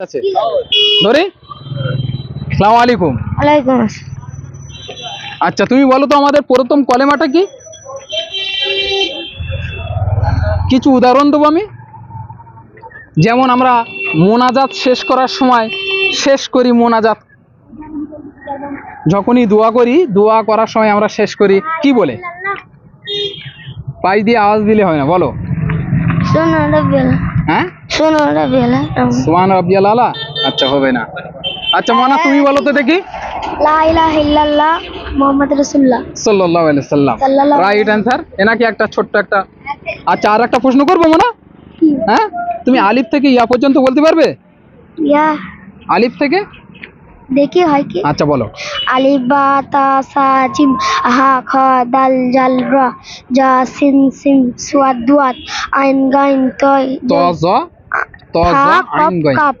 আছে ধরে। আসসালামু আলাইকুম। ওয়ালাইকুম আসসালাম। আচ্ছা তুমি বলো তো আমাদের প্রথম কলেমাটা কি? কিছু উদাহরণ দেবো আমি। যেমন আমরা মোনাজাত শেষ করার সময় শেষ করি মোনাজাত, যখনই দোয়া করি, দোয়া করার সময় আমরা শেষ করি কি বলে? পাই দিয়ে আওয়াজ দিলে হয় না, বলো। শোনো রাব্বিয়াল, হ্যাঁ, শোনো রাব্বিয়াল। সুবহান রাব্বিয়াল আলা। আচ্ছা হবে না। আচ্ছা মনা তুমি বলো তো দেখি। লা ইলাহা ইল্লাল্লাহ মুহাম্মাদুর রাসূলুল্লাহ সাল্লাল্লাহু আলাইহি সাল্লাম। সাল্লাল্লাহু রাইট অ্যান্সার। এনাকি একটা ছোট্ট একটা। আচ্ছা আর একটা প্রশ্ন করবো মনা। হ্যাঁ, তুমি আলিফ থেকে ইয়া পর্যন্ত বলতে পারবে? ইয়া আলিফ থেকে? দেখি হয় কি। আচ্ছা বলো। আলিফ বা তা সা জিম হা খা দাল জাল রা জা সিন সিন সুয়াদ দুয়াত আইন গাইন তয় ত জ, ত জ হা আইন কফ গইন। কাপ।